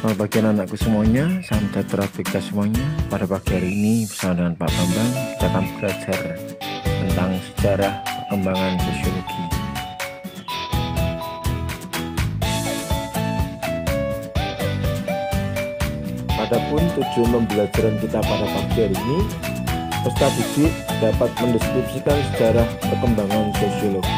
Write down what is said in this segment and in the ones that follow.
Selamat pagi anak-anakku semuanya, salam sejahtera bagi kita semuanya. Pada pagi hari ini bersama dengan Pak Bambang, kita akan belajar tentang sejarah perkembangan sosiologi. Adapun tujuan pembelajaran kita pada pagi hari ini, peserta didik dapat mendeskripsikan sejarah perkembangan sosiologi.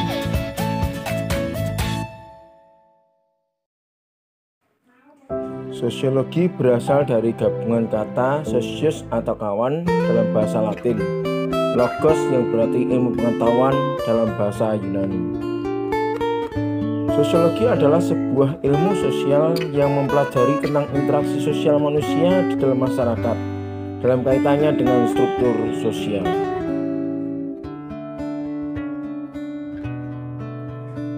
Sosiologi berasal dari gabungan kata socius atau kawan dalam bahasa Latin, logos yang berarti ilmu pengetahuan dalam bahasa Yunani. Sosiologi adalah sebuah ilmu sosial yang mempelajari tentang interaksi sosial manusia di dalam masyarakat dalam kaitannya dengan struktur sosial.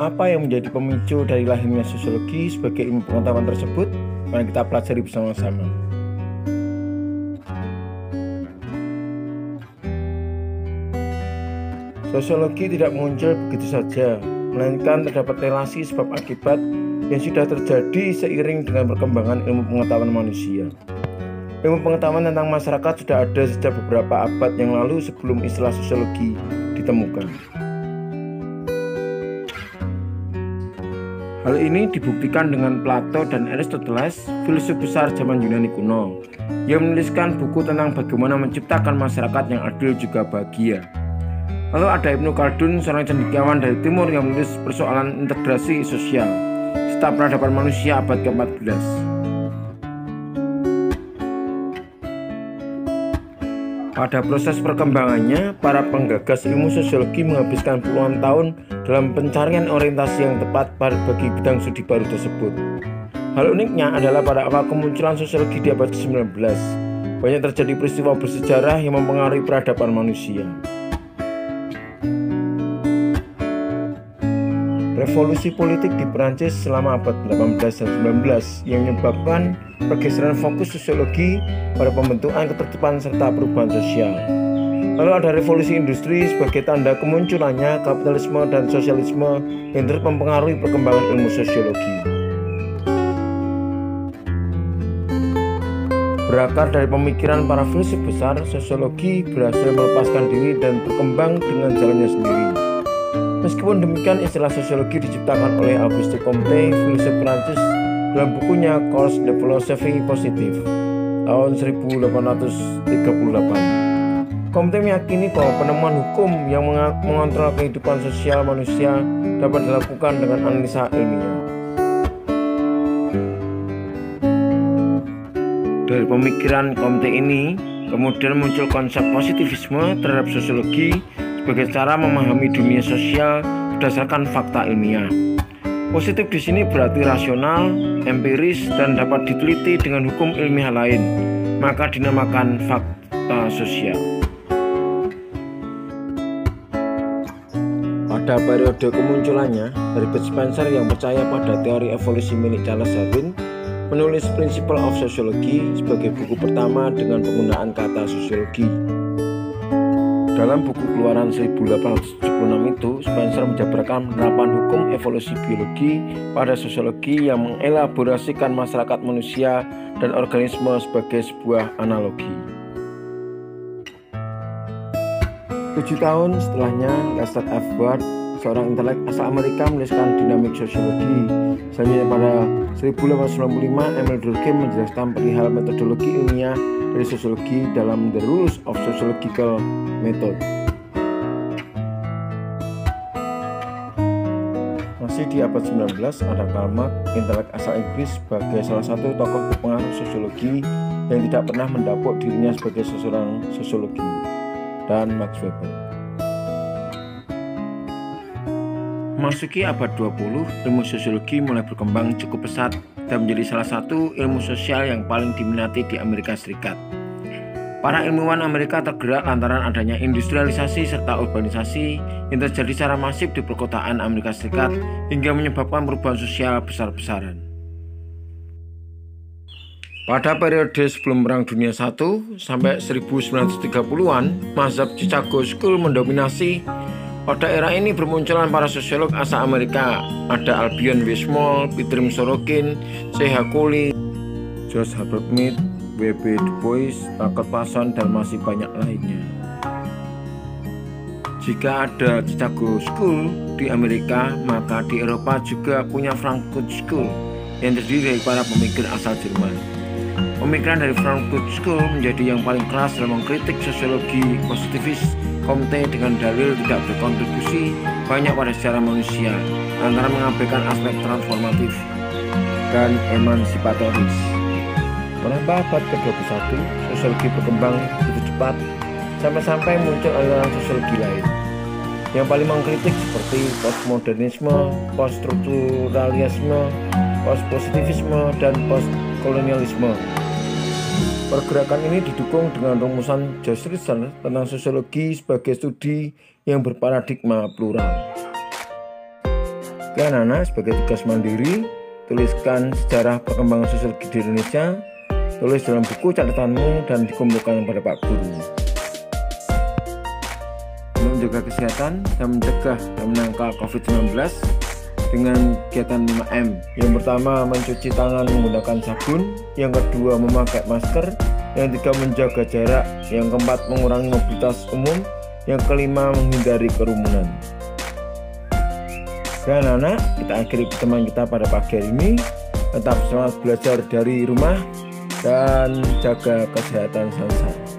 Apa yang menjadi pemicu dari lahirnya sosiologi sebagai ilmu pengetahuan tersebut? Mari kita pelajari bersama-sama. Sosiologi tidak muncul begitu saja, melainkan terdapat relasi sebab akibat yang sudah terjadi seiring dengan perkembangan ilmu pengetahuan manusia. Ilmu pengetahuan tentang masyarakat sudah ada sejak beberapa abad yang lalu sebelum istilah sosiologi ditemukan. Hal ini dibuktikan dengan Plato dan Aristoteles, filsuf besar zaman Yunani kuno, yang menuliskan buku tentang bagaimana menciptakan masyarakat yang adil juga bahagia. Lalu ada Ibnu Khaldun, seorang cendekiawan dari timur yang menulis persoalan integrasi sosial serta peradaban manusia abad ke-14. Pada proses perkembangannya, para penggagas ilmu sosiologi menghabiskan puluhan tahun dalam pencarian orientasi yang tepat bagi bidang studi baru tersebut. Hal uniknya adalah pada awal kemunculan sosiologi di abad ke-19, banyak terjadi peristiwa bersejarah yang mempengaruhi peradaban manusia. Revolusi politik di Perancis selama abad 18 dan 19 yang menyebabkan pergeseran fokus sosiologi pada pembentukan ketertiban serta perubahan sosial. Lalu ada revolusi industri sebagai tanda kemunculannya kapitalisme dan sosialisme yang terus mempengaruhi perkembangan ilmu sosiologi. Berakar dari pemikiran para filsuf besar, sosiologi berhasil melepaskan diri dan berkembang dengan jalannya sendiri. Meskipun demikian, istilah sosiologi diciptakan oleh Auguste Comte, filsuf Prancis, dalam bukunya Cours de philosophie positive tahun 1838. Comte meyakini bahwa penemuan hukum yang mengontrol kehidupan sosial manusia dapat dilakukan dengan analisa ilmiah. Dari pemikiran Comte ini, kemudian muncul konsep positivisme terhadap sosiologi sebagai cara memahami dunia sosial berdasarkan fakta ilmiah. Positif di sini berarti rasional, empiris, dan dapat diteliti dengan hukum ilmiah lain, maka dinamakan fakta sosial. Pada periode kemunculannya, Herbert Spencer yang percaya pada teori evolusi milik Charles Darwin menulis Principles of Sociology sebagai buku pertama dengan penggunaan kata sosiologi. Dalam buku keluaran 1876 itu, Spencer menjabarkan penerapan hukum evolusi biologi pada sosiologi yang mengelaborasikan masyarakat manusia dan organisme sebagai sebuah analogi. 7 tahun setelahnya, Lester F. Ward, seorang intelek asal Amerika, menuliskan dinamik sosiologi. Selanjutnya pada 1895, Emil Durkheim menjelaskan perihal metodologi ilmiah dari sosiologi dalam The Rules of Sociological Method. Masih di abad 19, ada Karl Marx, intelek asal Inggris, sebagai salah satu tokoh berpengaruh sosiologi yang tidak pernah mendapuk dirinya sebagai seorang sosiologi, dan Max Weber. Memasuki abad 20, ilmu sosiologi mulai berkembang cukup pesat dan menjadi salah satu ilmu sosial yang paling diminati di Amerika Serikat. Para ilmuwan Amerika tergerak lantaran adanya industrialisasi serta urbanisasi yang terjadi secara masif di perkotaan Amerika Serikat hingga menyebabkan perubahan sosial besar-besaran. Pada periode sebelum Perang Dunia I sampai 1930-an, mazhab Chicago School mendominasi. Pada era ini bermunculan para sosiolog asal Amerika. Ada Albion Weismall, Peter Sorokin, C.H. Colley, George Herbert Mead, W.B. Du Bois, Tucker Parson, dan masih banyak lainnya. Jika ada Chicago School di Amerika, maka di Eropa juga punya Frankfurt School yang terdiri dari para pemikir asal Jerman. Pemikiran dari Frankfurt School menjadi yang paling keras dalam mengkritik sosiologi positivis Comte dengan dalil tidak berkontribusi banyak pada sejarah manusia, antara mengabaikan aspek transformatif dan emansipatoris. Pada abad ke-21, sosiologi berkembang begitu cepat sampai muncul aliran sosiologi lain yang paling mengkritik seperti postmodernisme, poststrukturalisme, postpositivisme, dan postkolonialisme. Pergerakan ini didukung dengan rumusan George Ritzer tentang sosiologi sebagai studi yang berparadigma plural. Anak-anak, sebagai tugas mandiri, tuliskan sejarah perkembangan sosiologi di Indonesia, tulis dalam buku catatanmu dan dikumpulkan pada Pak Guru. Untuk menjaga kesehatan dan mencegah dan menangkal COVID-19 dengan kegiatan 5M. Yang pertama, mencuci tangan menggunakan sabun. Yang kedua, memakai masker. Yang ketiga, menjaga jarak. Yang keempat, mengurangi mobilitas umum. Yang kelima, menghindari kerumunan. Dan anak-anak, kita akhiri pertemuan kita pada pagi hari ini. Tetap semangat belajar dari rumah dan jaga kesehatan selalu.